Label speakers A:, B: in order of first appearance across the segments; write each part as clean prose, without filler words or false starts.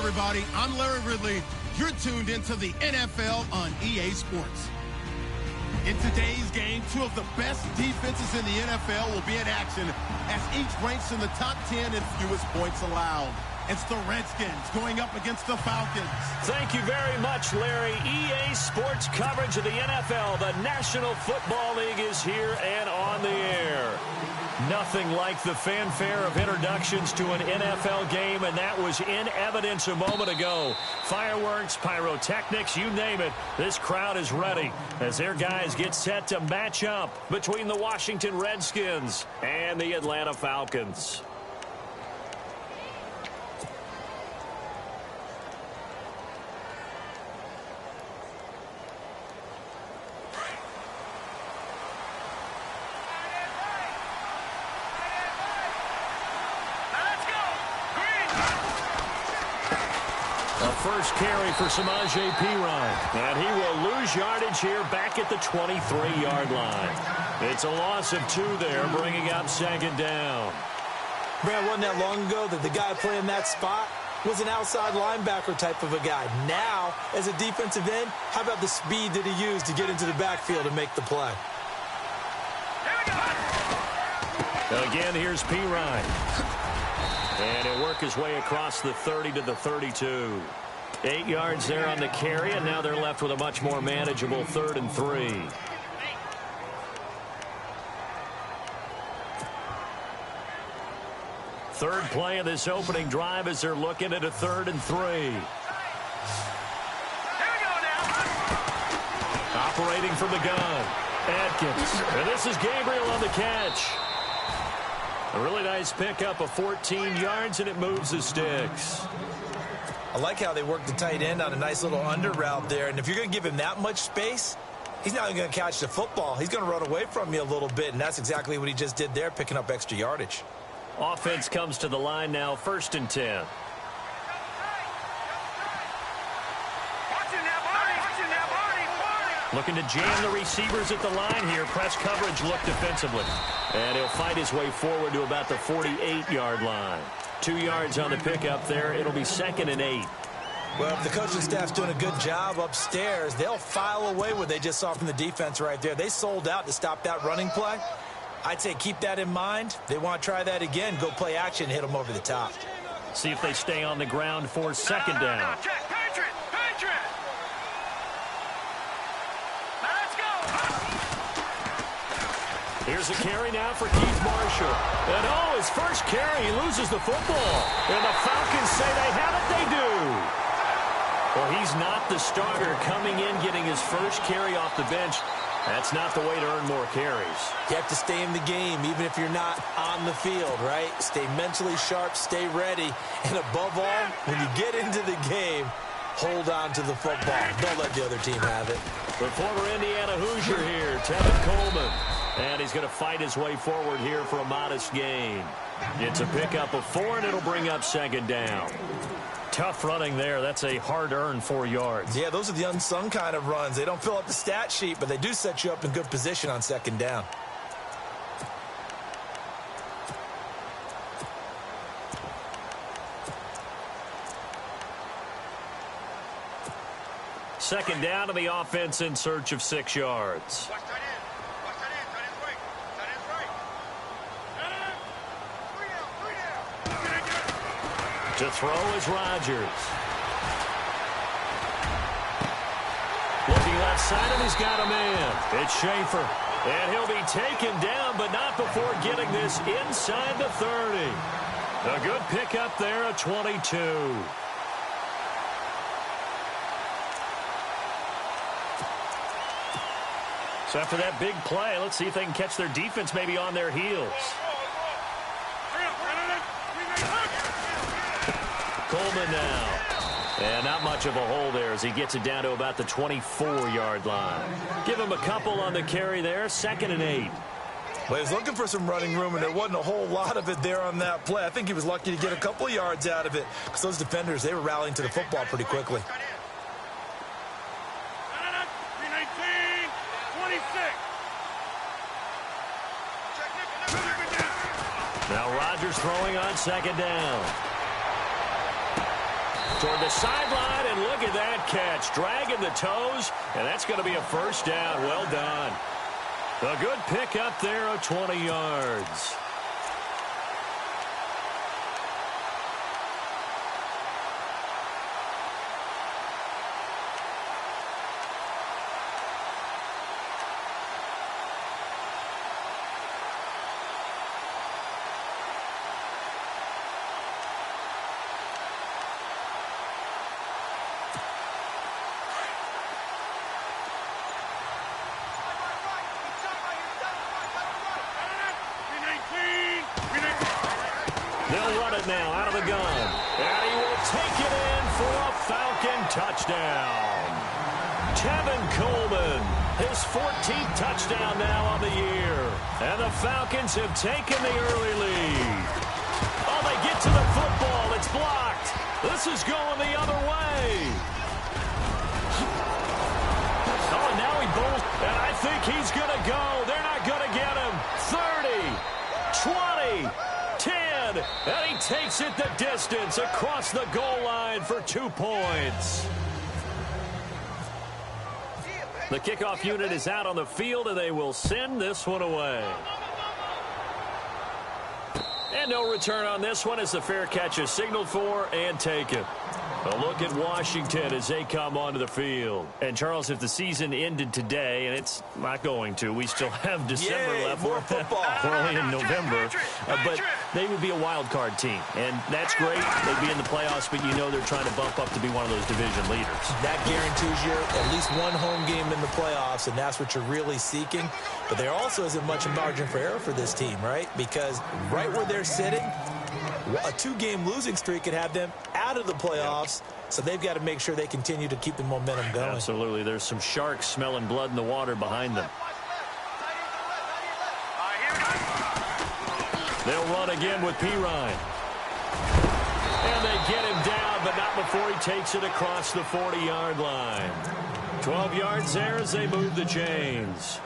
A: everybody. I'm Larry Ridley. You're tuned into the NFL on EA Sports. In today's game, two of the best defenses in the NFL will be in action as each ranks in the top 10 in fewest points allowed. It's the Redskins going up against the Falcons.
B: Thank you very much, Larry. EA Sports coverage of the NFL. The National Football League is here and on the air. Nothing like the fanfare of introductions to an NFL game, and that was in evidence a moment ago. Fireworks, pyrotechnics, you name it. This crowd is ready as their guys get set to match up between the Washington Redskins and the Atlanta Falcons. First carry for Samaje Perine. And he will lose yardage here back at the 23-yard line. It's a loss of 2 there, bringing up second down.
C: Brad, wasn't that long ago that the guy playing that spot was an outside linebacker type of a guy. Now, as a defensive end, how about the speed that he used to get into the backfield and make the play?
B: Again, here's Perine. And he'll work his way across the 30 to the 32. 8 yards there on the carry, and now they're left with a much more manageable 3rd and 3. Third play of this opening drive as they're looking at a 3rd and 3. Operating from the gun, Atkins. And this is Gabriel on the catch. A really nice pickup of 14 yards, and it moves the sticks.
C: I like how they work the tight end on a nice little under route there. And if you're going to give him that much space, he's not going to catch the football. He's going to run away from you a little bit, and that's exactly what he just did there, picking up extra yardage.
B: Offense comes to the line now, 1st and 10. Looking to jam the receivers at the line here. Press coverage look defensively. And he'll fight his way forward to about the 48-yard line. 2 yards on the pickup there. It'll be 2nd and 8.
C: Well, if the coaching staff's doing a good job upstairs, they'll file away what they just saw from the defense right there. They sold out to stop that running play. I'd say keep that in mind. They want to try that again. Go play action, hit them over the top.
B: See if they stay on the ground for 2nd down. Here's a carry now for Keith Marshall. And oh, his first carry, he loses the football. And the Falcons say they have it, they do. Well, he's not the starter coming in, getting his first carry off the bench. That's not the way to earn more carries.
C: You have to stay in the game, even if you're not on the field, right? Stay mentally sharp, stay ready. And above all, when you get into the game, hold on to the football. Don't let the other team have it.
B: The former Indiana Hoosier here, Tevin Coleman. And he's going to fight his way forward here for a modest gain. It's a pickup of 4, and it'll bring up 2nd down. Tough running there. That's a hard-earned 4 yards.
C: Yeah, those are the unsung kind of runs. They don't fill up the stat sheet, but they do set you up in good position on 2nd down.
B: Second down to the offense in search of 6 yards. To throw is Rodgers. Looking left side, and he's got a man. It's Schaefer. And he'll be taken down, but not before getting this inside the 30. A good pickup there at 22. So after that big play, let's see if they can catch their defense maybe on their heels. Coleman now. And not much of a hole there as he gets it down to about the 24-yard line. Give him a couple on the carry there. 2nd and 8.
C: Well, he was looking for some running room, and there wasn't a whole lot of it there on that play. I think he was lucky to get a couple yards out of it because those defenders, they were rallying to the football pretty quickly.
B: Now Rodgers throwing on 2nd down. toward the sideline, and look at that catch. Dragging the toes, and that's going to be a first down. Well done. A good pick up there of 20 yards. They'll run it now out of the gun. And he will take it in for a Falcon touchdown. Tevin Coleman, his 14th touchdown now on the year. And the Falcons have taken the early lead. Oh, they get to the football. It's blocked. This is going the other way. Oh, and now he bolts. And I think he's going to go. They're not going to get him. 30, 20. 10, and he takes it the distance across the goal line for 2 points. The kickoff unit is out on the field, and they will send this one away. And no return on this one as the fair catch is signaled for and taken. A look at Washington as they come onto the field. And, Charles, if the season ended today, and it's not going to, we still have December left.
C: More football.
B: We're only in November. But they would be a wild card team. And that's great. They'd be in the playoffs, but you know they're trying to bump up to be one of those division leaders. That
C: guarantees you at least one home game in the playoffs, and that's what you're really seeking. But there also isn't much margin for error for this team, right? Because right where they're sitting, a 2-game losing streak could have them out of the playoffs, so they've got to make sure they continue to keep the momentum going.
B: Absolutely. There's some sharks smelling blood in the water behind them. They'll run again with Pirine. And they get him down, but not before he takes it across the 40-yard line. 12 yards there as they move the chains.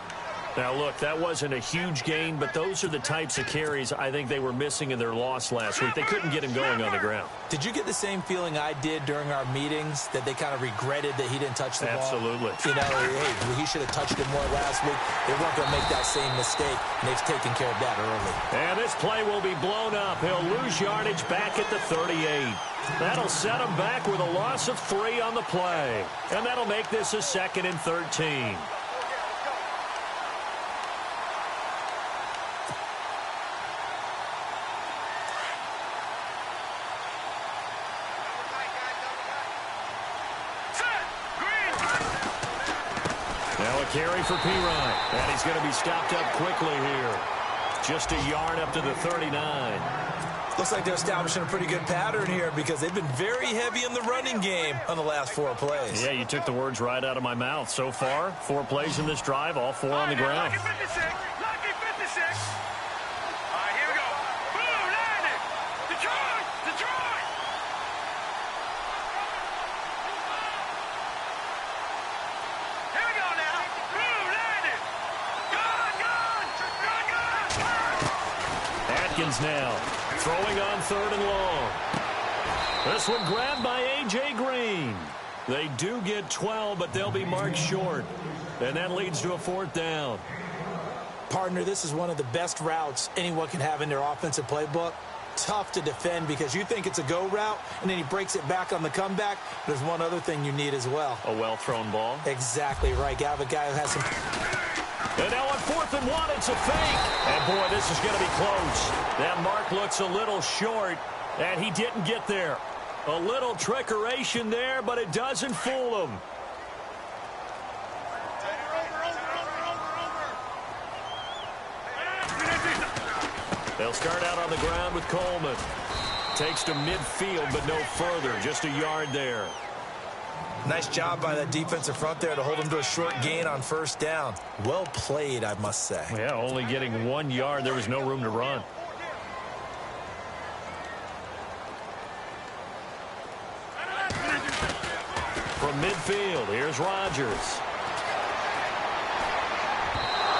B: Now, look, that wasn't a huge gain, but those are the types of carries I think they were missing in their loss last week. They couldn't get him going on the ground.
C: Did you get the same feeling I did during our meetings, that they kind of regretted that he didn't touch the ball?
B: Absolutely.
C: You know, hey, he should have touched it more last week. They weren't going to make that same mistake, and they've taken care of that early.
B: And this play will be blown up. He'll lose yardage back at the 38. That'll set him back with a loss of 3 on the play. And that'll make this a 2nd and 13. Carry for Pirine. And he's going to be stopped up quickly here. Just a yard up to the 39.
C: Looks like they're establishing a pretty good pattern here because they've been very heavy in the running game on the last 4 plays.
B: Yeah, you took the words right out of my mouth. So far, 4 plays in this drive, all 4 on the ground.
D: Lucky 56. Lucky 56. All right, here we go. Boom, landed. Detroit. Detroit. Here we go now. Boom, landed. Gone.
B: Atkins now throwing on 3rd and long. This one grabbed by A.J. Green. They do get 12, but they'll be marked short. And that leads to a 4th down.
C: Partner, this is one of the best routes anyone can have in their offensive playbook. Tough to defend because you think it's a go route, and then he breaks it back on the comeback. There's one other thing you need as well.
B: A well-thrown ball.
C: Exactly right. You have a guy who has some...
B: And now on 4th and 1, it's a fake. And, boy, this is going to be close. That mark looks a little short, and he didn't get there. A little trickeration there, but it doesn't fool him. They'll start out on the ground with Coleman. Takes to midfield, but no further. Just a yard there.
C: Nice job by that defensive front there to hold him to a short gain on 1st down. Well played, I must say.
B: Yeah, only getting 1 yard. There was no room to run. From midfield, here's Rodgers.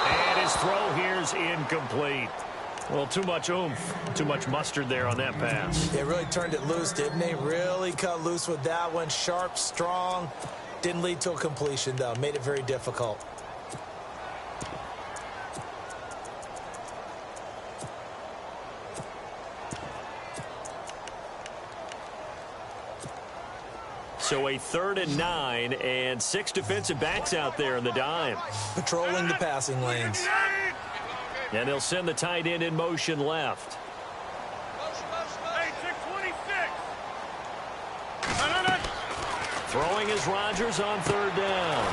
B: And his throw here's incomplete. Well, too much oomph, too much mustard there on that pass.
C: They really turned it loose, didn't they? Really cut loose with that one. Sharp, strong. Didn't lead to a completion, though. Made it very difficult.
B: So a 3rd and 9 and 6 defensive backs out there in the dime.
C: Patrolling the passing lanes.
B: And they'll send the tight end in motion left.
D: Hey, 626.
B: Throwing is Rodgers on 3rd down.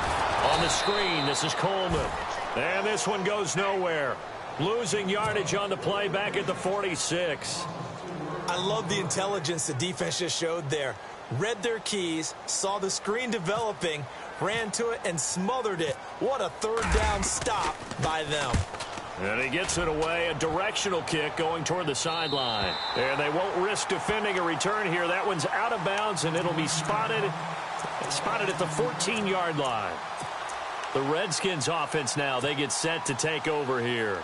B: On the screen, this is Coleman. And this one goes nowhere. Losing yardage on the play back at the 46.
C: I love the intelligence the defense just showed there. Read their keys, saw the screen developing, ran to it, and smothered it. What a 3rd down stop by them.
B: And he gets it away, a directional kick going toward the sideline. And they won't risk defending a return here. That one's out of bounds, and it'll be spotted at the 14-yard line. The Redskins offense now, they get set to take over here.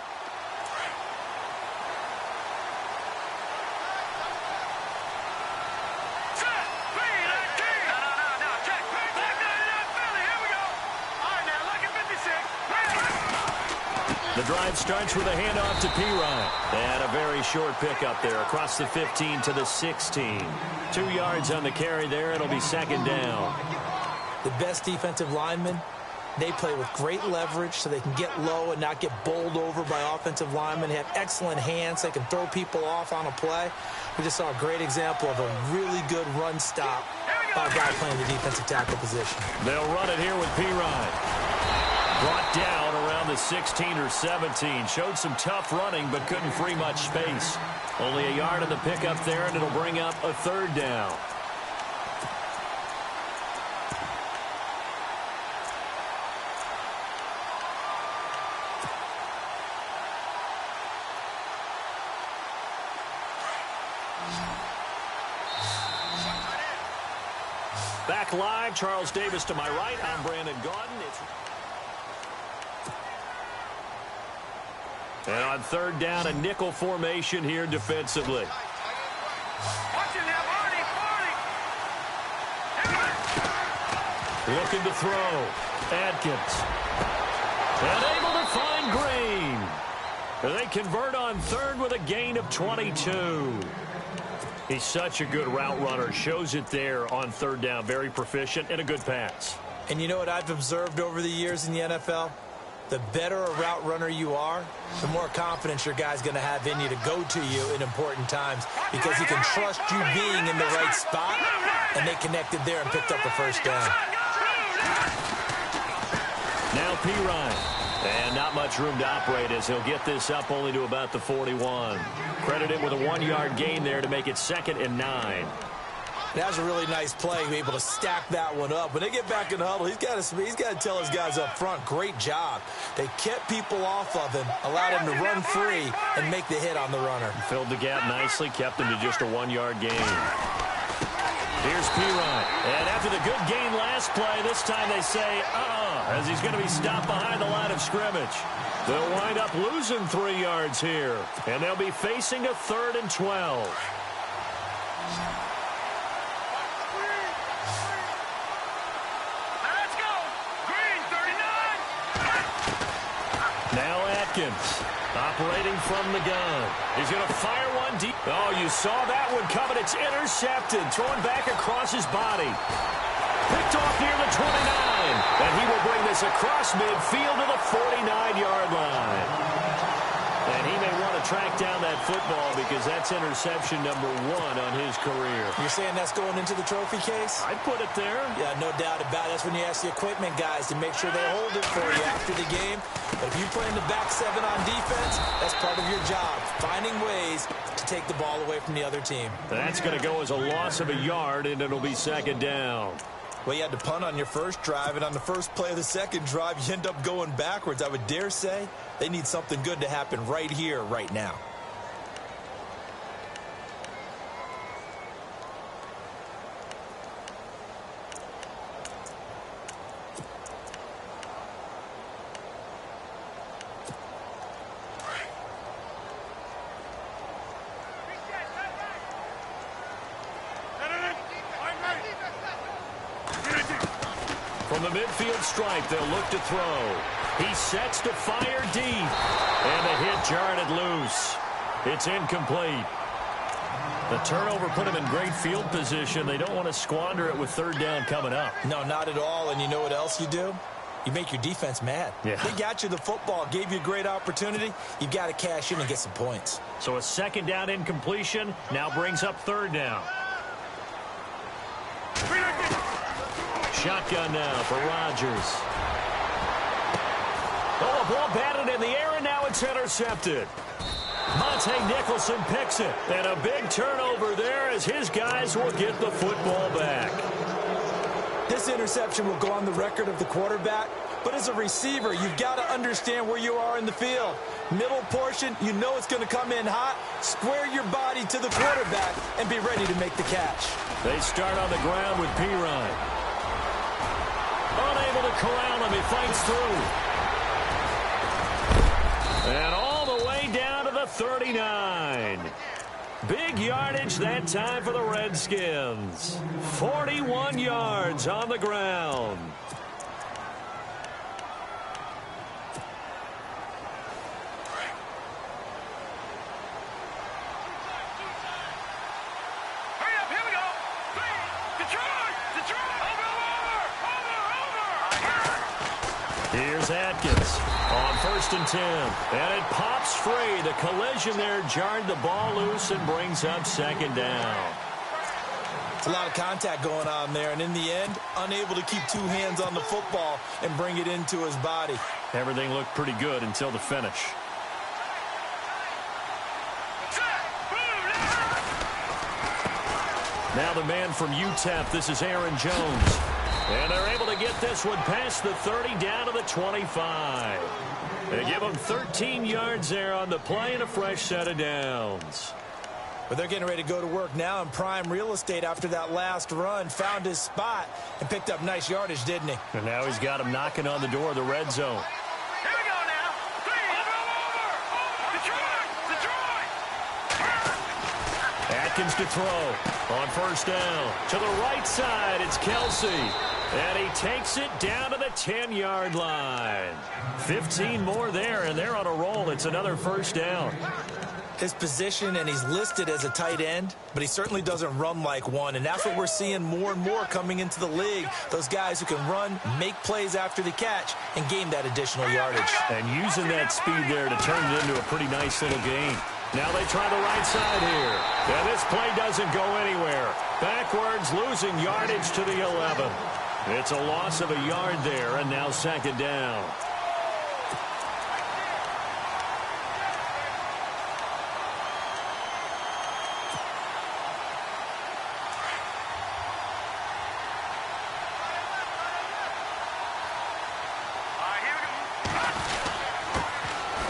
B: The drive starts with a handoff to P-Ryan. And a very short pickup there across the 15 to the 16. 2 yards on the carry there. It'll be 2nd down.
C: The best defensive linemen, they play with great leverage so they can get low and not get bowled over by offensive linemen. They have excellent hands. They can throw people off on a play. We just saw a great example of a really good run stop by a guy playing the defensive tackle position.
B: They'll run it here with P-Ryan. Brought down around the 16 or 17. Showed some tough running, but couldn't free much space. Only a yard in the pickup there, and it'll bring up a 3rd down. Back live, Charles Davis to my right. I'm Brandon Gaudin. And on 3rd down, a nickel formation here defensively.
D: Watch it now, Marty.
B: Looking to throw. Adkins. And able to find Green. And they convert on 3rd with a gain of 22. He's such a good route runner. Shows it there on 3rd down. Very proficient and a good pass.
C: And you know what I've observed over the years in the NFL? The better a route runner you are, the more confidence your guy's going to have in you to go to you in important times because he can trust you being in the right spot, and they connected there and picked up a 1st down.
B: Now P-Ryan. And not much room to operate as he'll get this up only to about the 41. Credited with a 1-yard gain there to make it 2nd and 9.
C: That was a really nice play, able to stack that one up. When they get back in the huddle, he's got to tell his guys up front, great job. They kept people off of him, allowed him to run free and make the hit on the runner.
B: Filled the gap nicely, kept him to just a 1-yard gain. Here's P-Ryan. And after the good gain last play, this time they say, as he's going to be stopped behind the line of scrimmage. They'll wind up losing 3 yards here. And they'll be facing a 3rd and 12. Operating from the gun. He's going to fire one deep. Oh, you saw that one coming. It's intercepted. Thrown back across his body. Picked off near the 29. And he will bring this across midfield to the 49-yard line. And he may want to track down that football because that's interception number 1 on his career.
C: You're saying that's going into the trophy case?
B: I'd put it there.
C: Yeah, no doubt about it. That's when you ask the equipment guys to make sure they hold it for you after the game. But if you play in the back 7 on defense, that's part of your job, finding ways to take the ball away from the other team.
B: That's going to go as a loss of a yard, and it'll be 2nd down.
C: Well, you had to punt on your first drive, and on the first play of the second drive, you end up going backwards. I would dare say they need something good to happen right here, right now.
B: From the midfield stripe, they'll look to throw. He sets to fire deep. And the hit jarred it loose. It's incomplete. The turnover put him in great field position. They don't want to squander it with third down coming up.
C: No, not at all. And you know what else you do? You make your defense mad.
B: Yeah.
C: They got you the football, gave you a great opportunity. You've got to cash in and get some points.
B: So a second down incompletion now brings up third down. Shotgun now for Rodgers. Oh, a ball batted in the air, and now it's intercepted. Monte Nicholson picks it. And a big turnover there as his guys will get the football back.
C: This interception will go on the record of the quarterback, but as a receiver, you've got to understand where you are in the field. Middle portion, you know it's going to come in hot. Square your body to the quarterback and be ready to make the catch.
B: They start on the ground with Pirine. Unable to corral him, he fights through. And all the way down to the 39. Big yardage that time for the Redskins. 41 yards on the ground.
D: Hurry up, here we go. Detroit! Over!
B: Here's Atkins on 1st and 10. And it pops free. The collision there jarred the ball loose and brings up second down.
C: It's a lot of contact going on there, and in the end, unable to keep two hands on the football and bring it into his body.
B: Everything looked pretty good until the finish. Now the man from UTEP, this is Aaron Jones. And they're able to get this one past the 30 down to the 25. They give him 13 yards there on the play and a fresh set of downs.
C: But they're getting ready to go to work now in prime real estate after that last run. Found his spot and picked up nice yardage, didn't he?
B: And now he's got him knocking on the door of the red zone.
D: Here we go now. Detroit!
B: Atkins to throw on 1st down. To the right side, it's Kelsey. And he takes it down to the 10-yard line. 15 more there, and they're on a roll. It's another 1st down.
C: His position, and he's listed as a tight end, but he certainly doesn't run like one, and that's what we're seeing more and more coming into the league. Those guys who can run, make plays after the catch, and gain that additional yardage.
B: And using that speed there to turn it into a pretty nice little gain. Now they try the right side here. And this play doesn't go anywhere. Backwards, losing yardage to the 11. It's a loss of a yard there, and now second down.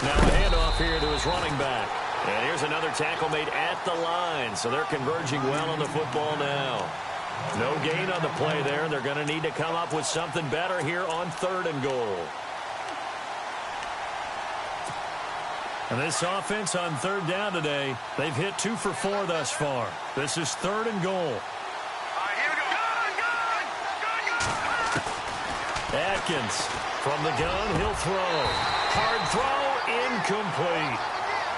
B: Now a handoff here to his running back. And here's another tackle made at the line. So they're converging well on the football now. No gain on the play there. They're going to need to come up with something better here on 3rd and goal. And this offense on 3rd down today, they've hit 2 for 4 thus far. This is 3rd and goal. Atkins from the gun, he'll throw. Hard throw, incomplete.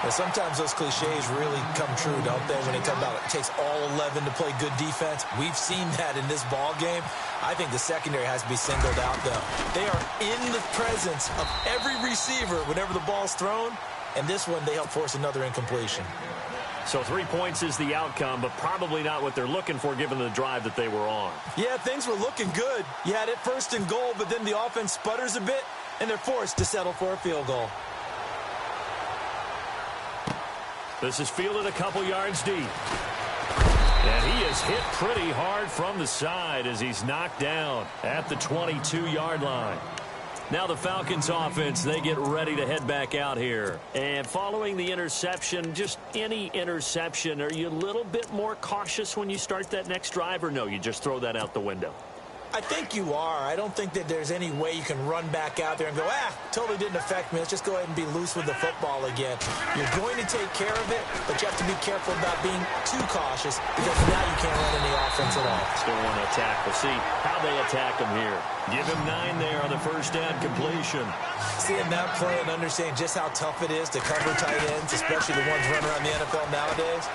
C: Well, sometimes those cliches really come true, don't they, when they talk about it takes all 11 to play good defense. We've seen that in this ball game. I think the secondary has to be singled out, though. They are in the presence of every receiver whenever the ball's thrown, and this one they help force another incompletion.
B: So 3 points is the outcome, but probably not what they're looking for given the drive that they were on.
C: Yeah, things were looking good. You had it 1st and goal, but then the offense sputters a bit, and they're forced to settle for a field goal.
B: This is fielded a couple yards deep. And he is hit pretty hard from the side as he's knocked down at the 22-yard line. Now the Falcons offense, they get ready to head back out here. And following the interception, just any interception, are you a little bit more cautious when you start that next drive, or no, you just throw that out the window?
C: I think you are. I don't think that there's any way you can run back out there and go, totally didn't affect me. Let's just go ahead and be loose with the football again. You're going to take care of it, but you have to be careful about being too cautious because now you can't run any difference at all.
B: Still want to attack. We'll see how they attack him here. Give him 9 there on the first down completion.
C: Seeing that play and understanding just how tough it is to cover tight ends, especially the ones running around the NFL nowadays,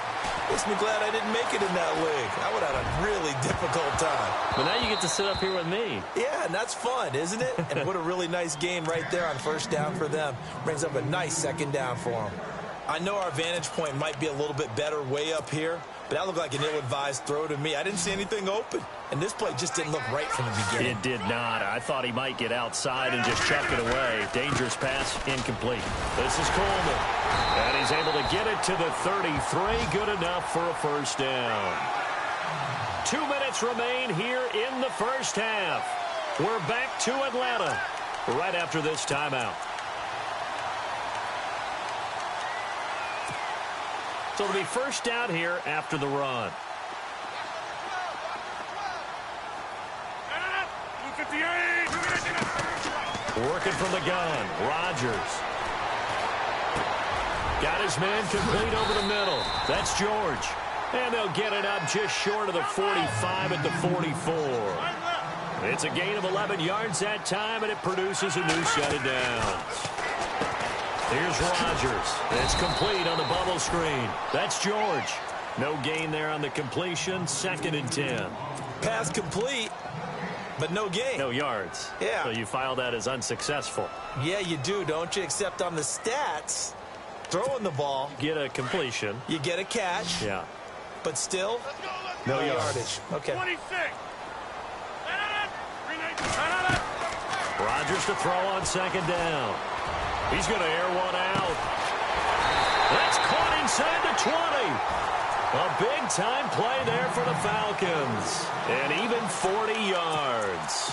C: makes me glad I didn't make it in that league. I would have had a really difficult time.
B: But now you get to sit up here with me.
C: Yeah, and that's fun, isn't it? And what a really nice game right there on first down for them. Brings up a nice second down for them. I know our vantage point might be a little bit better way up here, but that looked like an ill-advised throw to me. I didn't see anything open, and this play just didn't look right from the beginning.
B: It did not. I thought he might get outside and just chuck it away. Dangerous pass, incomplete. This is Coleman, and he's able to get it to the 33. Good enough for a first down. 2 minutes remain here in the first half. We're back to Atlanta right after this timeout. So it'll be first down here after the run. Working from the gun, Rodgers. Got his man complete over the middle. That's George. And they'll get it up just short of the 45 at the 44. It's a gain of 11 yards that time, and it produces a new set of downs. Here's Rodgers. It's complete on the bubble screen. That's George. No gain there on the completion. 2nd and 10.
C: Pass complete, but no gain.
B: No yards.
C: Yeah.
B: So you file that as unsuccessful.
C: Yeah, you do, don't you? Except on the stats, throwing the ball.
B: Get a completion.
C: You get a catch.
B: Yeah.
C: But still, no yardage. Okay.
D: 26.
B: Rodgers to throw on 2nd down. He's going to air one out. That's caught inside the 20. A big-time play there for the Falcons. And even 40 yards.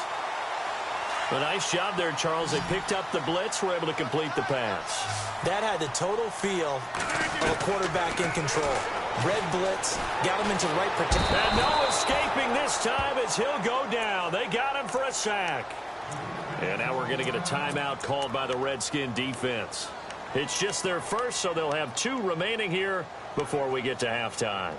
B: A nice job there, Charles. They picked up the blitz, were able to complete the pass.
C: That had the total feel of a quarterback in control. Red blitz, got him into the right protection.
B: And no escaping this time as he'll go down. They got him for a sack. And now we're going to get a timeout called by the Redskin defense. It's just their first, so they'll have 2 remaining here before we get to halftime.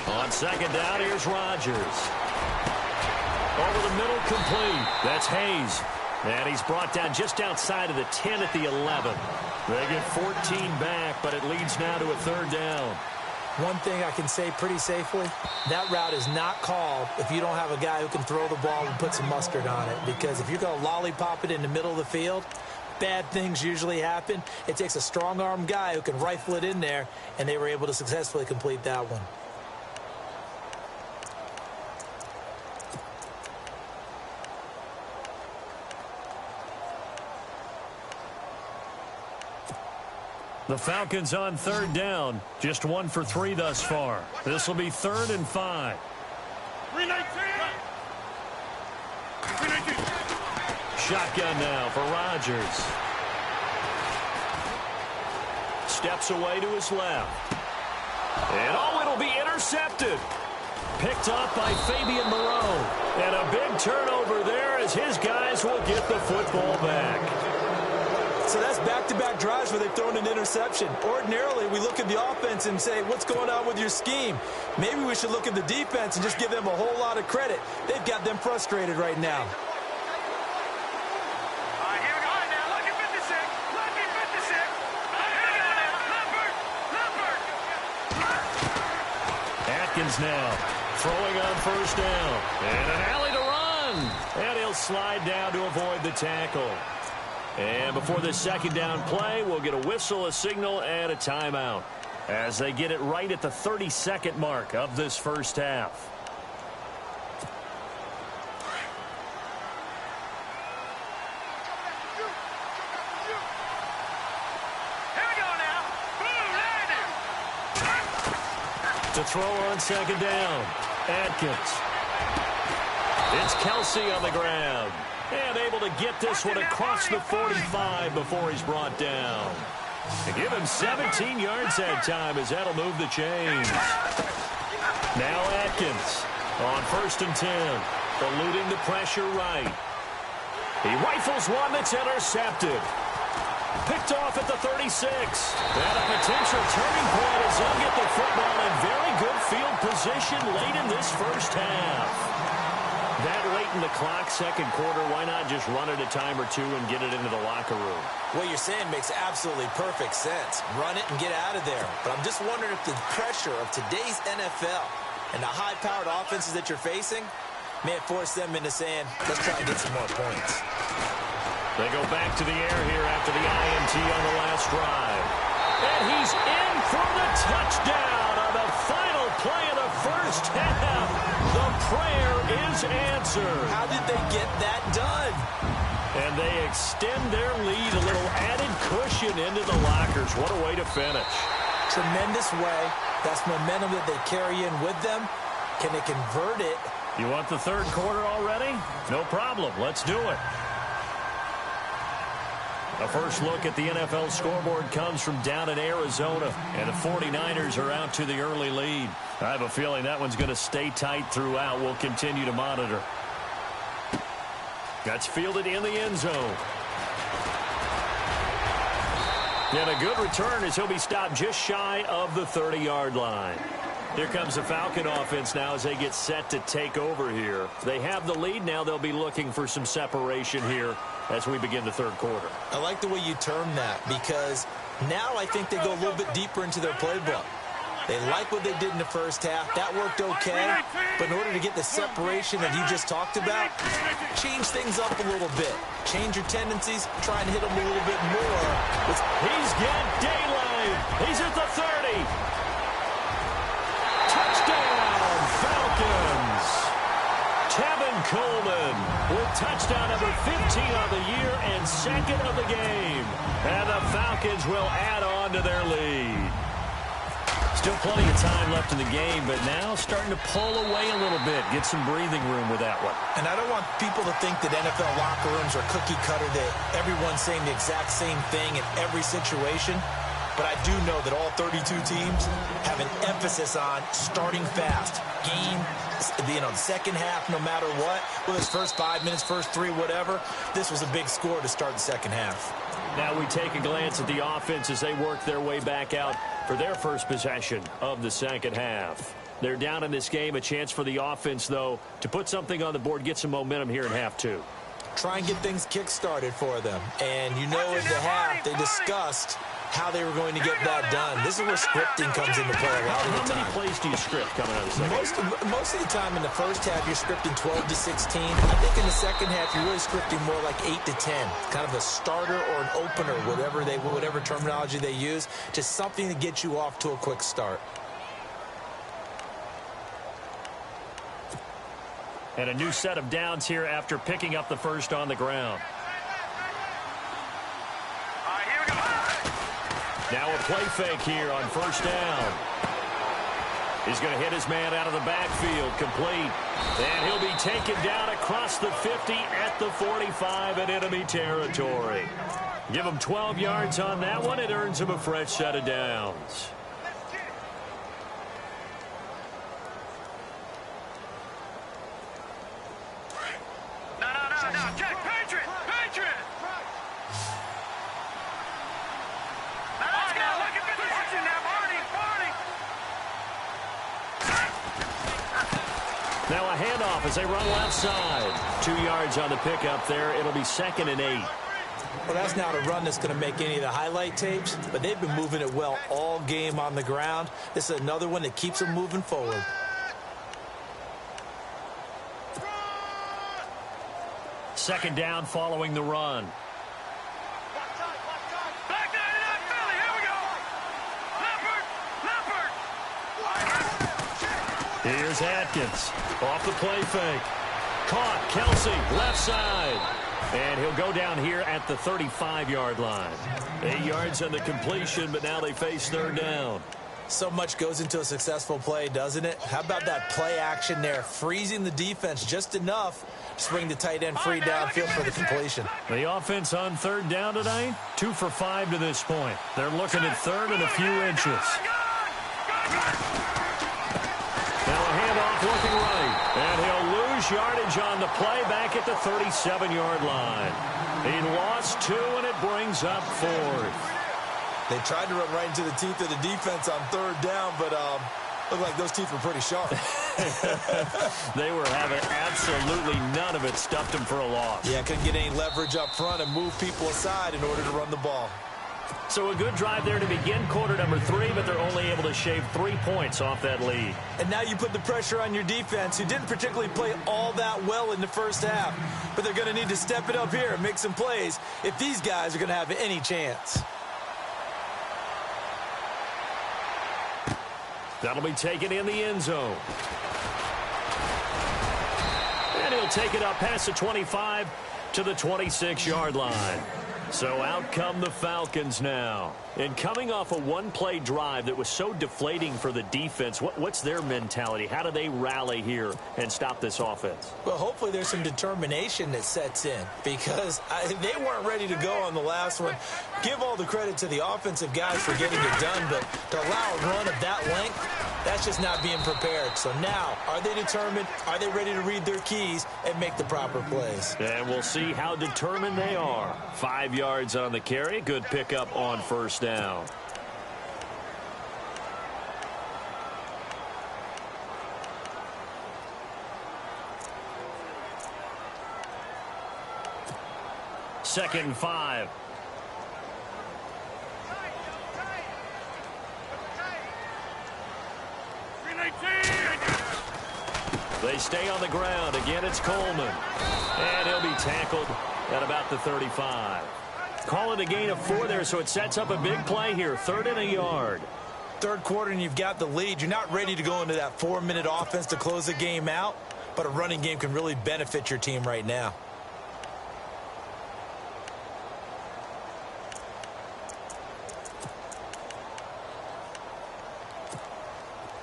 B: On 2nd down, here's Rodgers. Over the middle, complete. That's Hayes. And he's brought down just outside of the 10 at the 11. They get 14 back, but it leads now to a 3rd down.
C: One thing I can say pretty safely, that route is not called if you don't have a guy who can throw the ball and put some mustard on it. Because if you're going to lollipop it in the middle of the field, bad things usually happen. It takes a strong-arm guy who can rifle it in there, and they were able to successfully complete that one.
B: The Falcons on 3rd down. Just 1 for 3 thus far. This will be 3rd and 5.
D: 319.
B: Shotgun now for Rodgers. Steps away to his left. And it'll be intercepted. Picked off by Fabian Moreau. And a big turnover there as his guys will get the football back.
C: So that's back-to-back drives where they've thrown an interception. Ordinarily, we look at the offense and say, what's going on with your scheme? Maybe we should look at the defense and just give them a whole lot of credit. They've got them frustrated right now.
D: Here we go. Now, lucky 56. Lucky 56. Here we go now. Leopard.
B: Atkins now throwing on 1st down. And an alley to run. And he'll slide down to avoid the tackle. And before this 2nd down play, we'll get a whistle, a signal, and a timeout as they get it right at the 32nd mark of this first half.
D: Here we go now. Boom, landing.
B: To throw on 2nd down, Atkins. It's Kelsey on the ground. And able to get this one across the 45 before he's brought down. To give him 17 yards that time as that'll move the chains. Now Atkins on 1st and 10. Eluding the pressure right. He rifles one that's intercepted. Picked off at the 36. And a potential turning point as they'll get the football in very good field position late in this first half. That late in the clock, second quarter, why not just run it a time or two and get it into the locker room?
C: What you're saying makes absolutely perfect sense. Run it and get out of there. But I'm just wondering if the pressure of today's NFL and the high-powered offenses that you're facing may force them into saying, let's try and get some more points.
B: They go back to the air here after the INT on the last drive. And he's in for the touchdown on the final play of the first half. The prayer is answered.
C: How did they get that done?
B: And they extend their lead, a little added cushion into the lockers. What a way to finish.
C: Tremendous way. That's momentum that they carry in with them. Can they convert it?
B: You want the third quarter already? No problem. Let's do it. A first look at the NFL scoreboard comes from down in Arizona, and the 49ers are out to the early lead. I have a feeling that one's going to stay tight throughout. We'll continue to monitor. That's fielded in the end zone. And a good return as he'll be stopped just shy of the 30-yard line. Here comes the Falcon offense now as they get set to take over here. They have the lead now. They'll be looking for some separation here as we begin the third quarter.
C: I like the way you term that because now I think they go a little bit deeper into their playbook. They like what they did in the first half. That worked okay. But in order to get the separation that you just talked about, change things up a little bit. Change your tendencies. Try and hit them a little bit more.
B: He's got daylight. He's at the 30. Touchdown, Falcons. Tevin Coleman with touchdown number 15 on the year and second of the game. And the Falcons will add on to their lead. Still plenty of time left in the game, but now starting to pull away a little bit. Get some breathing room with that one.
C: And I don't want people to think that NFL locker rooms are cookie cutter, that everyone's saying the exact same thing in every situation. But I do know that all 32 teams have an emphasis on starting fast. Game, the second half, no matter what. Whether it's first 5 minutes, first 3, whatever. This was a big score to start the second half.
B: Now we take a glance at the offense as they work their way back out for their first possession of the second half. They're down in this game. A chance for the offense, though, to put something on the board, get some momentum here in half two.
C: Try and get things kick-started for them. And you know in the half they discussed how they were going to get that done. This is where scripting comes into play a lot of the time.
B: How many plays do you script coming out of the second?
C: Most of the time in the first half, you're scripting 12 to 16. I think in the second half, you're really scripting more like 8 to 10. Kind of a starter or an opener, whatever terminology they use. Just something to get you off to a quick start.
B: And a new set of downs here after picking up the first on the ground. Now a play fake here on first down. He's going to hit his man out of the backfield, complete. And he'll be taken down across the 50 at the 45 in enemy territory. Give him 12 yards on that one. It earns him a fresh set of downs.
D: No, check, Patriot!
B: Now a handoff as they run left side. 2 yards on the pickup there. It'll be 2nd and 8.
C: Well, that's not a run that's going to make any of the highlight tapes, but they've been moving it well all game on the ground. This is another one that keeps them moving forward.
B: Second down following the run. Here's Atkins. Off the play fake. Caught. Kelsey, left side. And he'll go down here at the 35-yard line. 8 yards on the completion, but now they face third down.
C: So much goes into a successful play, doesn't it? How about that play action there? Freezing the defense just enough to bring the tight end free downfield for the completion.
B: The offense on third down tonight, 2 for 5 to this point. They're looking at third and a few inches. Now a handoff looking right. And he'll lose lose yardage on the play back at the 37-yard line. He lost 2, and it brings up 4th.
C: They tried to run right into the teeth of the defense on 3rd down, but looked like those teeth were pretty sharp.
B: They were having absolutely none of it. Stuffed them for a loss.
C: Yeah, couldn't get any leverage up front and move people aside in order to run the ball.
B: So a good drive there to begin quarter number 3, but they're only able to shave 3 points off that lead.
C: And now you put the pressure on your defense, who didn't particularly play all that well in the first half. But they're going to need to step it up here and make some plays if these guys are going to have any chance.
B: That'll be taken in the end zone. And he'll take it up past the 25 to the 26-yard line. So out come the Falcons now. And coming off a one-play drive that was so deflating for the defense, what's their mentality? How do they rally here and stop this offense?
C: Well, hopefully there's some determination that sets in, because they weren't ready to go on the last one. Give all the credit to the offensive guys for getting it done, but to allow a run of that length, that's just not being prepared. So now, are they determined? Are they ready to read their keys and make the proper plays?
B: And we'll see how determined they are. 5 yards on the carry. Good pickup on first down. Second and 5. They stay on the ground. Again, it's Coleman. And he'll be tackled at about the 35. Call it a gain of 4 there, so it sets up a big play here. 3rd and a yard.
C: Third quarter and you've got the lead. You're not ready to go into that 4-minute offense to close the game out, but a running game can really benefit your team right now.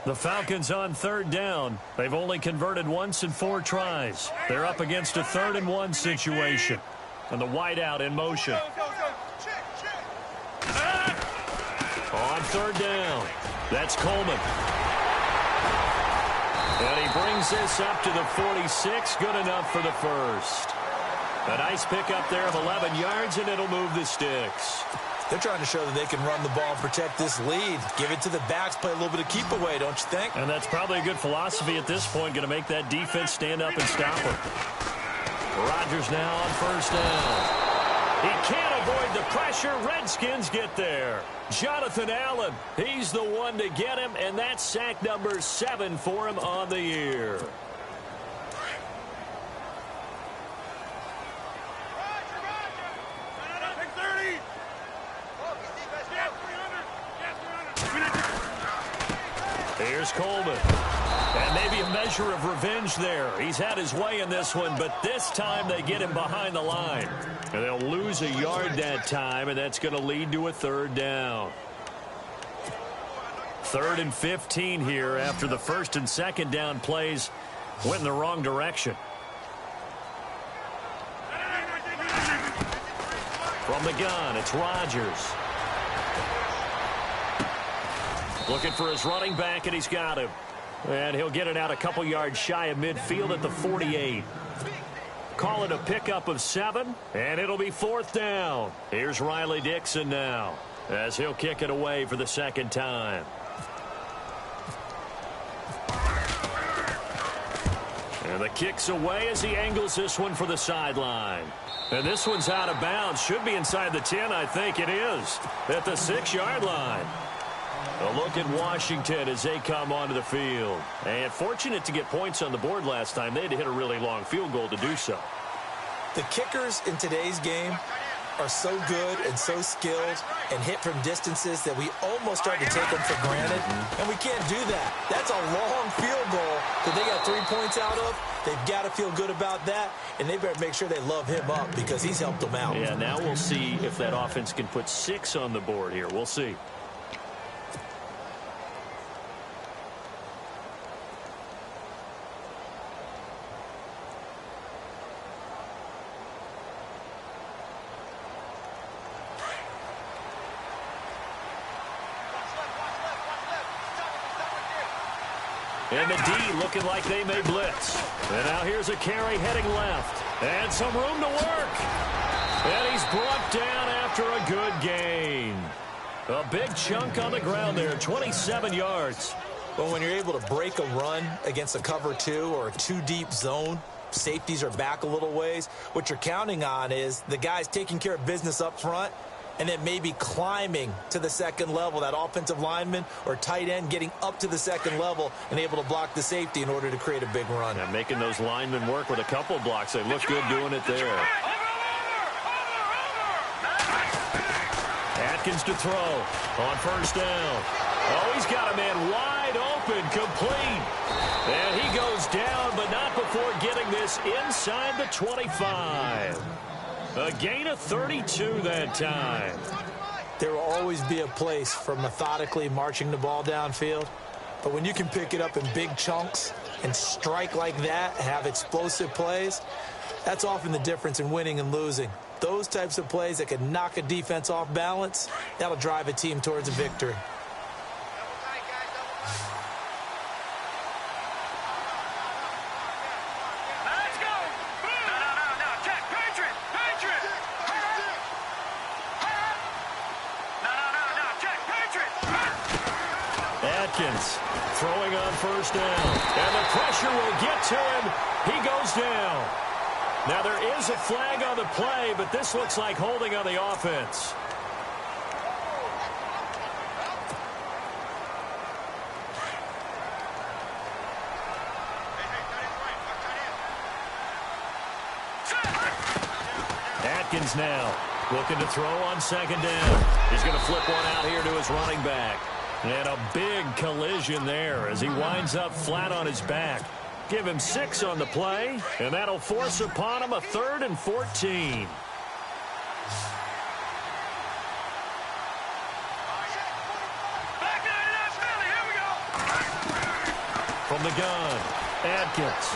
B: The Falcons on 3rd down. They've only converted once in 4 tries. They're up against a 3rd and 1 situation. And the wideout in motion. On 3rd down. That's Coleman. And he brings this up to the 46. Good enough for the first. A nice pickup there of 11 yards, and it'll move the sticks.
C: They're trying to show that they can run the ball and protect this lead. Give it to the backs, play a little bit of keep away, don't you think?
B: And that's probably a good philosophy at this point, going to make that defense stand up and stop them. Rodgers now on first down. He can't avoid the pressure. Redskins get there. Jonathan Allen, he's the one to get him, and that's sack number 7 for him on the year. Here's Coleman. And maybe a measure of revenge there. He's had his way in this one, but this time they get him behind the line. And they'll lose a yard that time, and that's going to lead to a 3rd down. 3rd and 15 here after the 1st and 2nd down plays went in the wrong direction. From the gun, it's Rodgers. Looking for his running back, and he's got him. And he'll get it out a couple yards shy of midfield at the 48. Call it a pickup of 7, and it'll be 4th down. Here's Riley Dixon now, as he'll kick it away for the 2nd time. And the kick's away as he angles this one for the sideline. And this one's out of bounds. Should be inside the 10, I think it is, at the 6-yard line. A look at Washington as they come onto the field. And fortunate to get points on the board last time. They had to hit a really long field goal to do so.
C: The kickers in today's game are so good and so skilled and hit from distances that we almost start to take them for granted. And we can't do that. That's a long field goal that they got 3 points out of. They've got to feel good about that, and they better make sure they love him up because he's helped them out.
B: Yeah, now we'll see if that offense can put 6 on the board here. We'll see. And the D looking like they may blitz. And now here's a carry heading left. And some room to work. And he's brought down after a good gain. A big chunk on the ground there, 27 yards.
C: Well, when you're able to break a run against a cover 2 or a 2-deep zone, safeties are back a little ways. What you're counting on is the guys taking care of business up front and then maybe climbing to the second level, that offensive lineman or tight end getting up to the second level and able to block the safety in order to create a big run.
B: And making those linemen work with a couple blocks. They look good doing it there. Atkins to throw on first down. Oh, he's got a man wide open, complete. And he goes down, but not before getting this inside the 25. A gain of 32 that time.
C: There will always be a place for methodically marching the ball downfield. But when you can pick it up in big chunks and strike like that, have explosive plays, that's often the difference in winning and losing. Those types of plays that can knock a defense off balance, that'll drive a team towards a victory.
B: Atkins throwing on first down. And the pressure will get to him. He goes down. Now there is a flag on the play, but this looks like holding on the offense. Atkins now looking to throw on second down. He's going to flip one out here to his running back. And a big collision there as he winds up flat on his back. Give him 6 on the play, and that'll force upon him a 3rd and 14. From the gun, Atkins.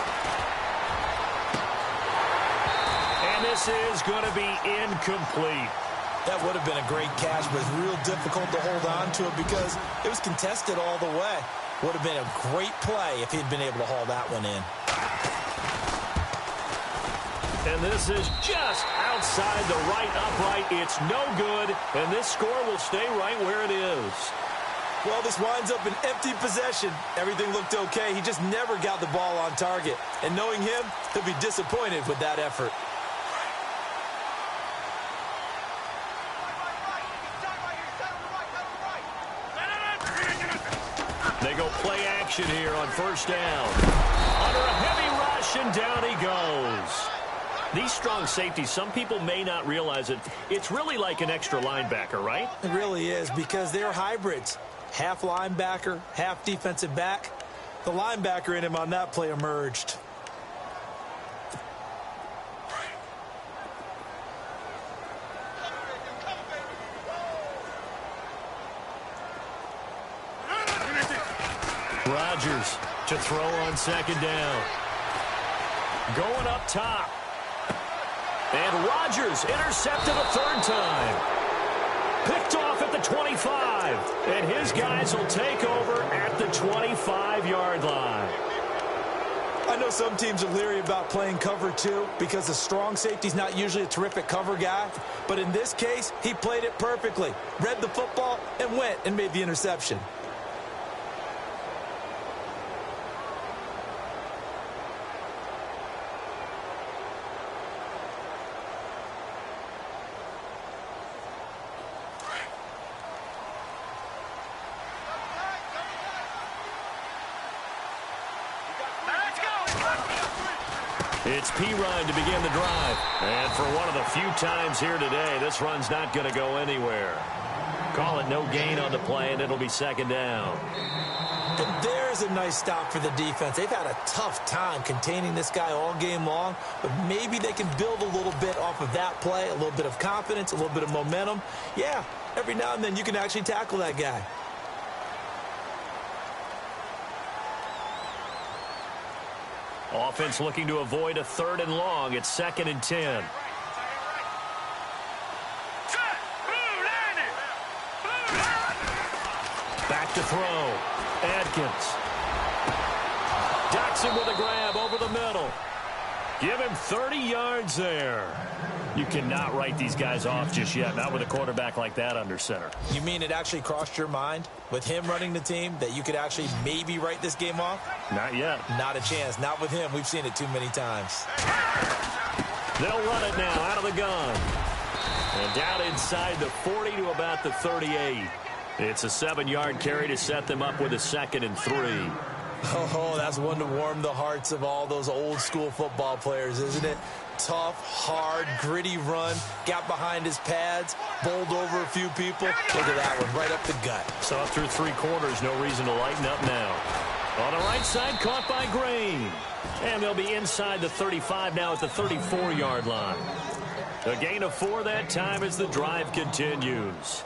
B: And this is going to be incomplete.
C: That would have been a great catch, but it's real difficult to hold on to it because it was contested all the way. Would have been a great play if he'd been able to haul that one in.
B: And this is just outside the right upright. It's no good, and this score will stay right where it is.
C: Well, this winds up an empty possession. Everything looked okay. He just never got the ball on target. And knowing him, he'll be disappointed with that effort.
B: They go play action here on first down. Under a heavy rush, and down he goes. These strong safeties, some people may not realize it. It's really like an extra linebacker, right?
C: It really is because they're hybrids. Half linebacker, half defensive back. The linebacker in him on that play emerged.
B: Rodgers to throw on second down. Going up top. And Rodgers intercepted a 3rd time. Picked off at the 25. And his guys will take over at the 25-yard line.
C: I know some teams are leery about playing cover 2 because the strong safety's not usually a terrific cover guy. But in this case, he played it perfectly. Read the football and went and made the interception.
B: It's Pirine to begin the drive. And for one of the few times here today, this run's not going to go anywhere. Call it no gain on the play, and it'll be second down.
C: And there's a nice stop for the defense. They've had a tough time containing this guy all game long, but maybe they can build a little bit off of that play, a little bit of confidence, a little bit of momentum. Yeah, every now and then you can actually tackle that guy.
B: Offense looking to avoid a 3rd and long. It's 2nd and 10. Back to throw. Adkins. Ducks him with a grab over the middle. Give him 30 yards there. You cannot write these guys off just yet, not with a quarterback like that under center.
C: You mean it actually crossed your mind with him running the team that you could actually maybe write this game off?
B: Not yet.
C: Not a chance. Not with him. We've seen it too many times.
B: They'll run it now out of the gun. And down inside the 40 to about the 38. It's a 7-yard carry to set them up with a 2nd and 3.
C: Oh, that's one to warm the hearts of all those old-school football players, isn't it? Tough, hard, gritty run. Got behind his pads, bowled over a few people. Look at that one, right up the gut.
B: So up through 3 quarters, no reason to lighten up now. On the right side, caught by Green. And they'll be inside the 35 now at the 34-yard line. A gain of 4 that time as the drive continues.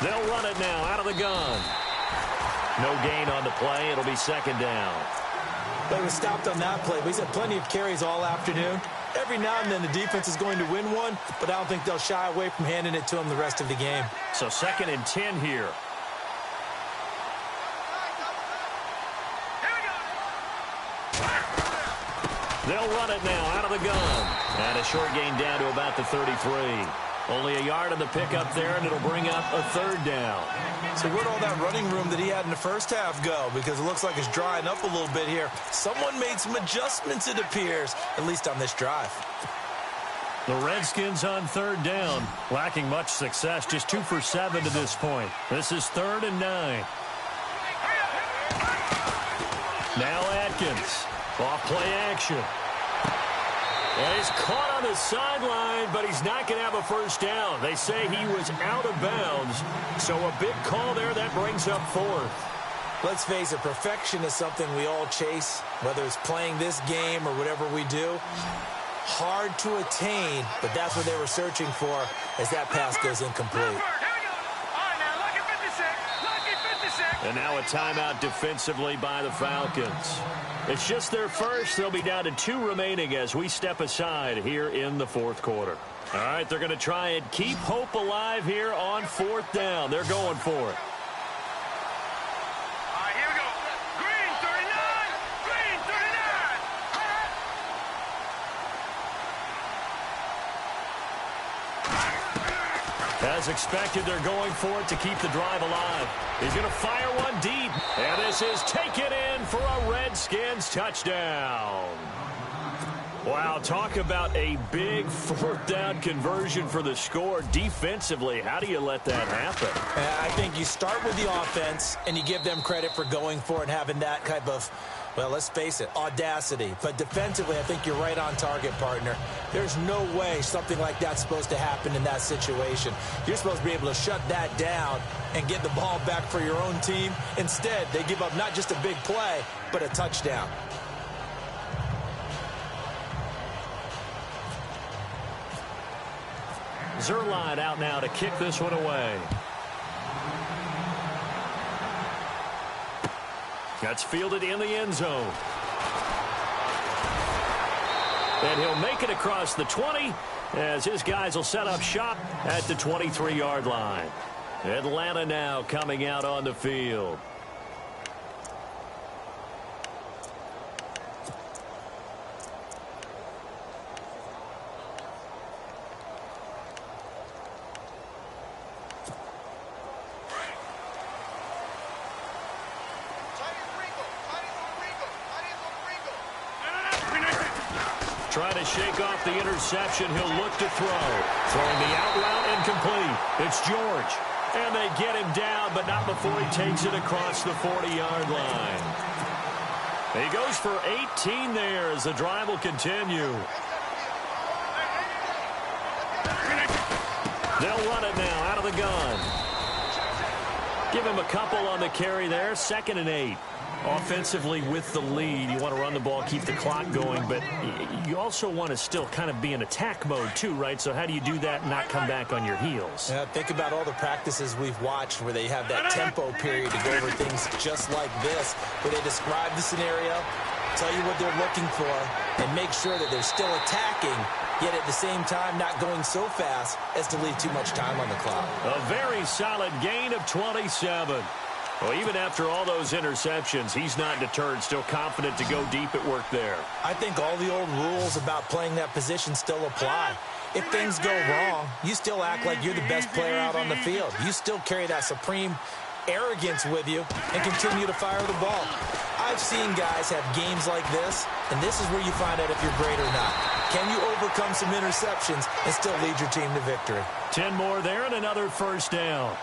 B: They'll run it now out of the gun. No gain on the play. It'll be 2nd down.
C: But he was stopped on that play. But he's had plenty of carries all afternoon. Every now and then the defense is going to win one, but I don't think they'll shy away from handing it to him the rest of the game.
B: So 2nd and 10 here. They'll run it now out of the gun. And a short gain down to about the 33. Only a yard on the pickup there, and it'll bring up a 3rd down.
C: So where'd all that running room that he had in the first half go? Because it looks like it's drying up a little bit here. Someone made some adjustments, it appears, at least on this drive.
B: The Redskins on 3rd down, lacking much success, just 2 for 7 to this point. This is 3rd and 9. Now Atkins, off play action. And he's caught on the sideline, but he's not going to have a 1st down. They say he was out of bounds, so a big call there that brings up 4th.
C: Let's face it, perfection is something we all chase, whether it's playing this game or whatever we do. Hard to attain, but that's what they were searching for as that pass goes incomplete.
B: And now a timeout defensively by the Falcons. It's just their first. They'll be down to 2 remaining as we step aside here in the 4th quarter. All right, they're going to try and keep hope alive here on 4th down. They're going for it.
D: Here we go. Green 39. Green 39.
B: As expected, they're going for it to keep the drive alive. He's going to fire one deep. And this is taken in for a Redskins touchdown. Wow, talk about a big 4th down conversion for the score. Defensively, how do you let that happen?
C: I think you start with the offense, and you give them credit for going for it and having that type of, well, let's face it, audacity. But defensively, I think you're right on target, partner. There's no way something like that's supposed to happen in that situation. You're supposed to be able to shut that down and get the ball back for your own team. Instead, they give up not just a big play, but a touchdown.
B: Zerline out now to kick this one away. That's fielded in the end zone. And he'll make it across the 20 as his guys will set up shop at the 23-yard line. Atlanta now coming out on the field. Trying to shake off the interception. He'll look to throw. Throwing the out route incomplete. It's George. And they get him down, but not before he takes it across the 40-yard line. He goes for 18 there as the drive will continue. They'll run it now out of the gun. Give him a couple on the carry there. 2nd and 8. Offensively with the lead, you want to run the ball, keep the clock going, but you also want to still kind of be in attack mode too, right? So how do you do that and not come back on your heels?
C: Yeah, think about all the practices we've watched where they have that tempo period to go over things just like this, where they describe the scenario, tell you what they're looking for, and make sure that they're still attacking, yet at the same time not going so fast as to leave too much time on the clock.
B: A very solid gain of 27. Well, even after all those interceptions, he's not deterred, still confident to go deep at work there.
C: I think all the old rules about playing that position still apply. If things go wrong, you still act like you're the best player out on the field. You still carry that supreme arrogance with you and continue to fire the ball. I've seen guys have games like this, and this is where you find out if you're great or not. Can you overcome some interceptions and still lead your team to victory?
B: 10 more there and another first down.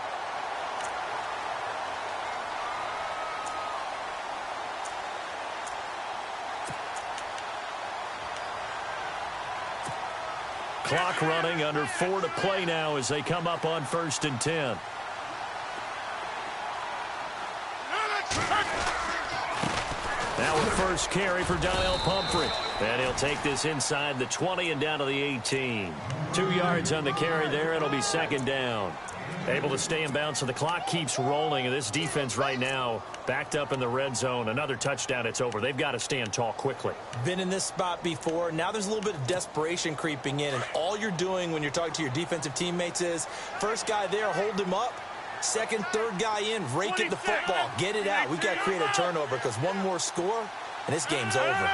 B: Clock running, under 4 to play now as they come up on 1st and 10. Now a first carry for Donnell Pumphrey. And he'll take this inside the 20 and down to the 18. 2 yards on the carry there. It'll be 2nd down. Able to stay in bounds, so the clock keeps rolling. And this defense right now backed up in the red zone. Another touchdown, it's over. They've got to stand tall quickly.
C: Been in this spot before. Now there's a little bit of desperation creeping in. And all you're doing when you're talking to your defensive teammates is, first guy there, hold him up. Second, third guy in, rake at the football. Get it out. We've got to create a turnover because one more score, and this game's over.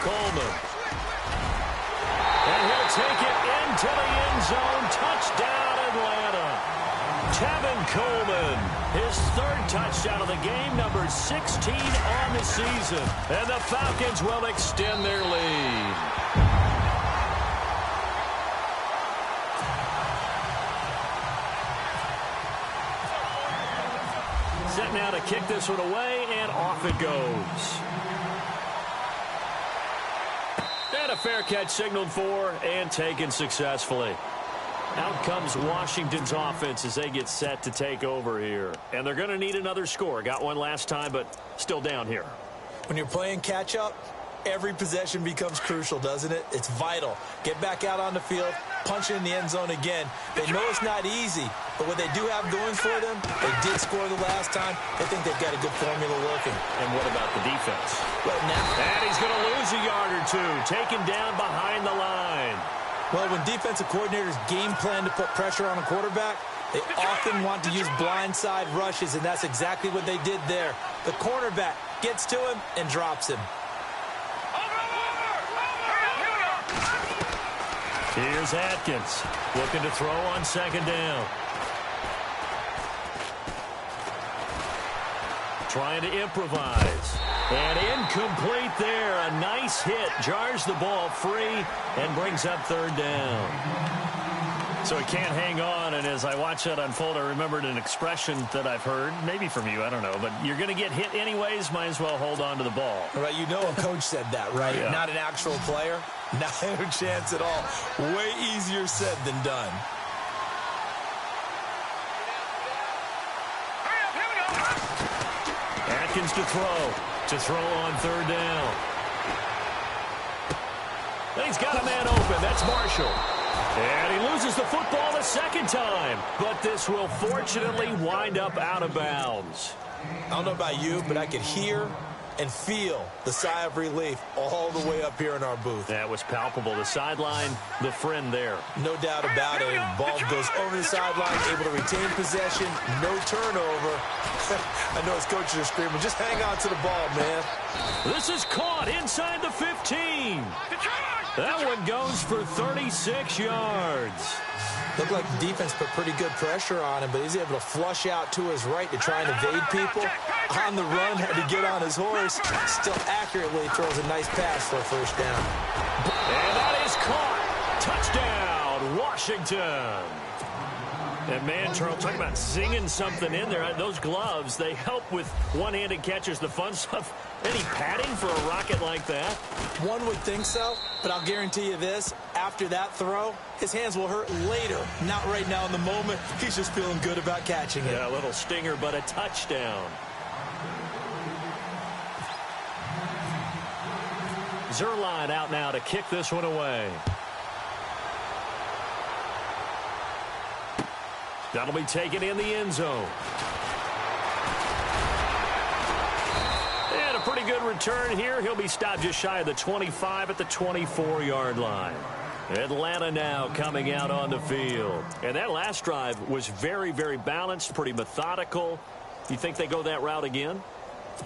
B: Coleman. And he'll take it into the end zone. Touchdown, Atlanta. Tevin Coleman, his 3rd touchdown of the game, number 16 on the season. And the Falcons will extend their lead. Set now to kick this one away, and off it goes. And a fair catch signaled for and taken successfully. Out comes Washington's offense as they get set to take over here. And they're going to need another score. Got one last time, but still down here.
C: When you're playing catch-up, every possession becomes crucial, doesn't it? It's vital. Get back out on the field, punch it in the end zone again. They know it's not easy, but what they do have going for them, they did score the last time. They think they've got a good formula working.
B: And what about the defense?
C: Well, now,
B: and he's going to lose a yard or two, taken down behind the line.
C: Well, when defensive coordinators game plan to put pressure on a quarterback, they often want to use blindside rushes, and that's exactly what they did there. The cornerback gets to him and drops him.
B: Here's Atkins, looking to throw on 2nd down. Trying to improvise. And incomplete there. A nice hit. Jars the ball free and brings up 3rd down. So he can't hang on. And as I watch that unfold, I remembered an expression that I've heard, maybe from you, I don't know. But you're going to get hit anyways, might as well hold on to the ball.
C: Right, you know a coach said that, right?
B: Yeah.
C: Not an actual player. Not a chance at all. Way easier said than done.
B: Atkins to throw on 3rd down. And he's got a man open. That's Marshall. And he loses the football the 2nd time. But this will fortunately wind up out of bounds.
C: I don't know about you, but I could hear and feel the sigh of relief all the way up here in our booth.
B: That was palpable. The sideline, the friend there.
C: No doubt about it. The ball goes over the sideline, able to retain possession, no turnover. I know his coaches are screaming, just hang on to the ball, man.
B: This is caught inside the 15. That one goes for 36 yards.
C: Looked like the defense put pretty good pressure on him, but he's able to flush out to his right to try and evade people. On the run, had to get on his horse. Still accurately throws a nice pass for a 1st down.
B: And that is caught. Touchdown, Washington. And man, Charles, talking about zinging something in there. Those gloves, they help with one-handed catches, the fun stuff. Any padding for a rocket like that?
C: One would think so, but I'll guarantee you this. after that throw, his hands will hurt later, not right now in the moment. He's just feeling good about catching it.
B: Yeah, a little stinger, but a touchdown. Zerline out now to kick this one away. That'll be taken in the end zone. And a pretty good return here. He'll be stopped just shy of the 25 at the 24-yard line. Atlanta now coming out on the field. And that last drive was very, very balanced, pretty methodical. You think they go that route again?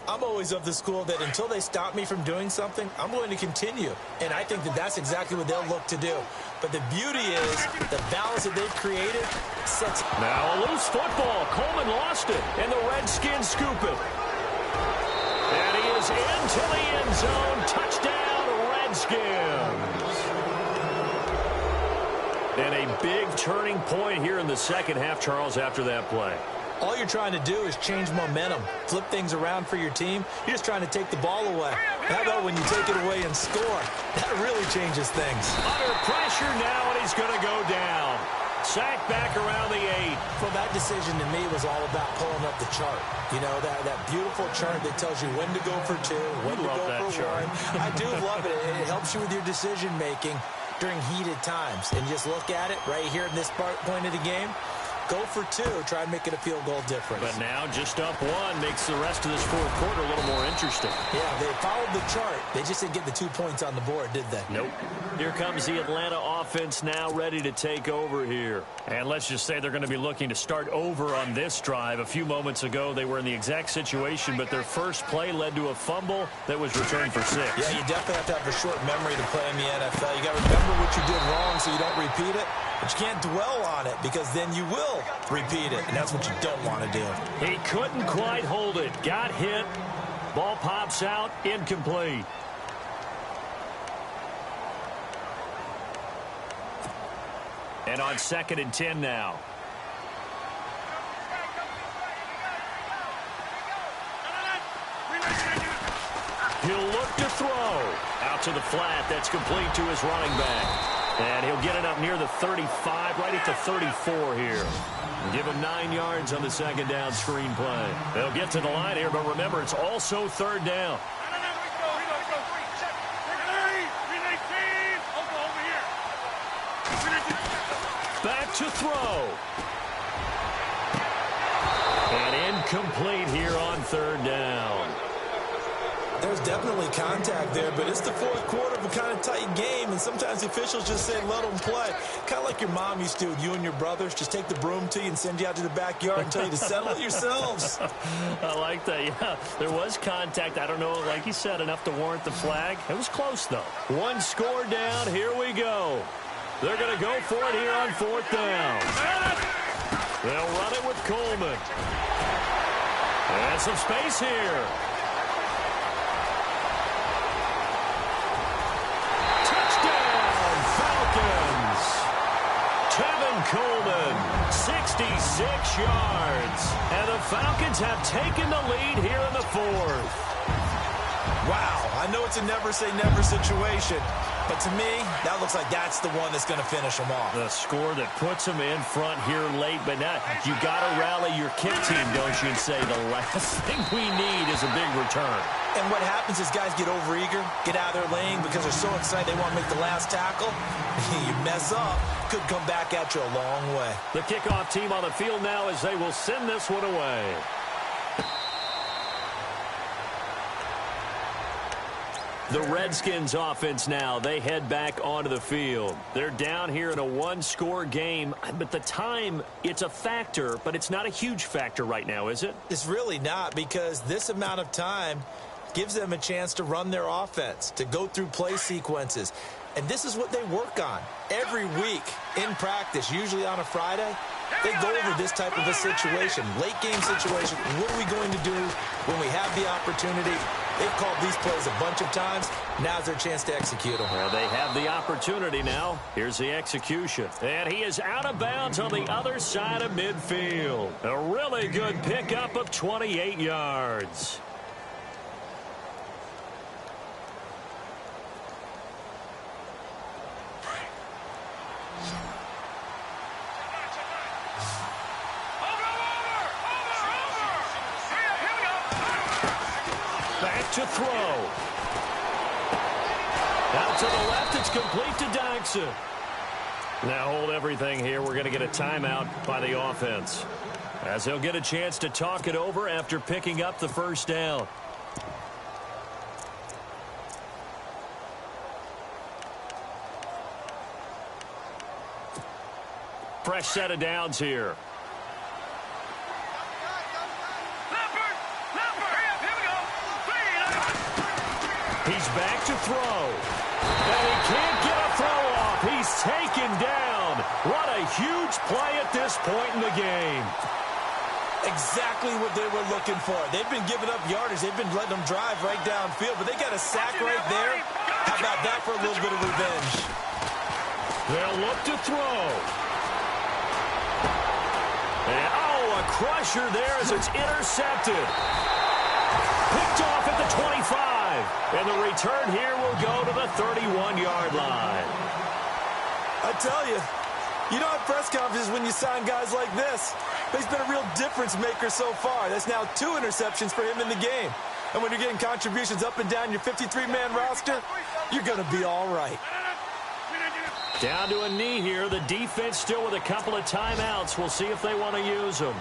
C: I'm always of the school that until they stop me from doing something, I'm going to continue. And I think that that's exactly what they'll look to do. But the beauty is the balance that they've created sets.
B: Now a loose football. Coleman lost it, and the Redskins scoop it. And he is into the end zone. Touchdown, Redskins. And a big turning point here in the second half, Charles, after that play.
C: All you're trying to do is change momentum, flip things around for your team. You're just trying to take the ball away. How about when you take it away and score? That really changes things.
B: Under pressure now, and he's going to go down. Sacked back around the 8.
C: Well, that decision to me was all about pulling up the chart. You know, that beautiful chart that tells you when to go for 2, when to go for 1. I do love it. It helps you with your decision-making during heated times. And just look at it right here in this point of the game. Go for 2. Try and make it a field goal difference.
B: But now just up 1 makes the rest of this fourth quarter a little more interesting.
C: Yeah, they followed the chart. They just didn't get the 2 points on the board, did they?
B: Nope. Here comes the Atlanta offense now ready to take over here. And let's just say they're going to be looking to start over on this drive. A few moments ago, they were in the exact situation, but their first play led to a fumble that was returned for 6.
C: Yeah, you definitely have to have a short memory to play in the NFL. You got to remember what you did wrong so you don't repeat it. But you can't dwell on it because then you will repeat it, and that's what you don't want to do.
B: He couldn't quite hold it. Got hit. Ball pops out. Incomplete. And on 2nd and 10 now. He'll look to throw. Out to the flat. That's complete to his running back. And he'll get it up near the 35, right at the 34 here. Give him 9 yards on the second down screen play. They'll get to the line here, but remember, it's also 3rd down. Back to throw. And incomplete here on 3rd down.
C: There's definitely contact there, but it's the fourth quarter of a kind of tight game, and sometimes the officials just say, let them play. Kind of like your mom used to with you and your brothers. Just take the broom to you and send you out to the backyard and tell you to settle it yourselves.
B: I like that, yeah. There was contact. I don't know, like you said, enough to warrant the flag. It was close, though. 1 score down. Here we go. They're going to go for it here on 4th down. They'll run it with Coleman. And some space here. Coleman, 66 yards. And the Falcons have taken the lead here in the 4th.
C: Wow, I know it's a never-say-never situation, but to me, that looks like that's the one that's going to finish them off.
B: The score that puts them in front here late, but now you got to rally your kick team, don't you, and say the last thing we need is a big return.
C: And what happens is guys get overeager, get out of their lane because they're so excited they want to make the last tackle. You mess up, could come back at you a long way.
B: The kickoff team on the field now as they will send this one away. The Redskins offense now, they head back onto the field. They're down here in a 1-score game, but the time, it's a factor, but it's not a huge factor right now, is it?
C: It's really not, because this amount of time gives them a chance to run their offense, to go through play sequences. And this is what they work on every week in practice, usually on a Friday. They go over this type of a situation, late game situation. What are we going to do when we have the opportunity? They've called these plays a bunch of times. Now's their chance to execute them.
B: Well, they have the opportunity now. Here's the execution. And he is out of bounds on the other side of midfield. A really good pickup of 28 yards. to throw. Out to the left, it's complete to Dykson. Now hold everything here. We're going to get a timeout by the offense, as they'll get a chance to talk it over after picking up the first down. Fresh set of downs here. He's back to throw. And he can't get a throw off. He's taken down. What a huge play at this point in the game.
C: Exactly what they were looking for. They've been giving up yardage. They've been letting them drive right downfield, but they got a sack right there. How about that for a little bit of revenge?
B: They'll look to throw. And, oh, a crusher there as it's intercepted. Picked off at the 25. And the return here will go to the 31-yard line.
C: I tell you, you don't have press conferences when you sign guys like this. He's been a real difference maker so far. That's now 2 interceptions for him in the game. And when you're getting contributions up and down your 53-man roster, you're going to be all right.
B: Down to a knee here. The defense still with a couple of timeouts. We'll see if they want to use them.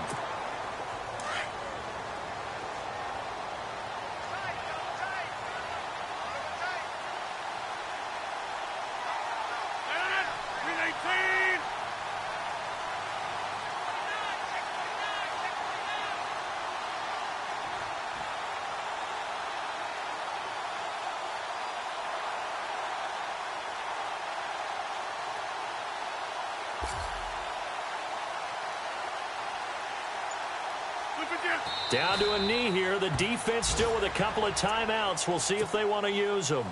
B: Down to a knee here. The defense still with a couple of timeouts. We'll see if they want to use them.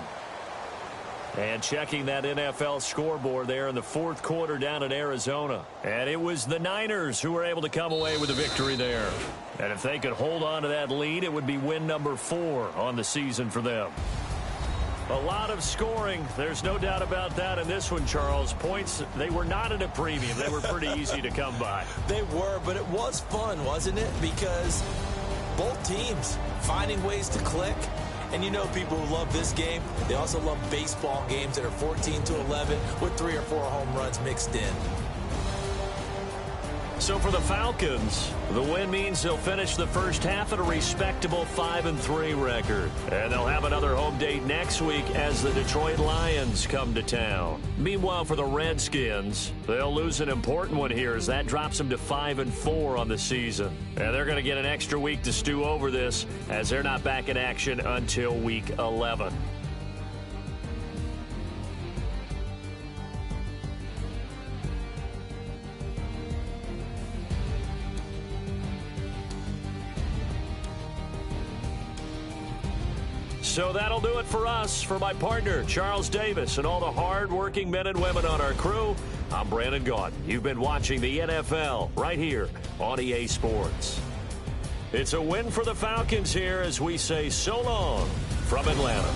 B: And checking that NFL scoreboard there in the fourth quarter down in Arizona. And it was the Niners who were able to come away with a victory there. And if they could hold on to that lead, it would be win number 4 on the season for them. A lot of scoring. There's no doubt about that in this one, Charles. Points, they were not at a premium. They were pretty easy to come by.
C: They were, but it was fun, wasn't it? Because both teams finding ways to click. And you know people who love this game, they also love baseball games that are 14-11 with 3 or 4 home runs mixed in.
B: So for the Falcons, the win means they'll finish the first half at a respectable 5-3 record. And they'll have another home date next week as the Detroit Lions come to town. Meanwhile, for the Redskins, they'll lose an important one here as that drops them to 5-4 on the season. And they're going to get an extra week to stew over this as they're not back in action until week 11. So that'll do it for us. For my partner, Charles Davis, and all the hard-working men and women on our crew, I'm Brandon Gaudin. You've been watching the NFL right here on EA Sports. It's a win for the Falcons here as we say so long from Atlanta.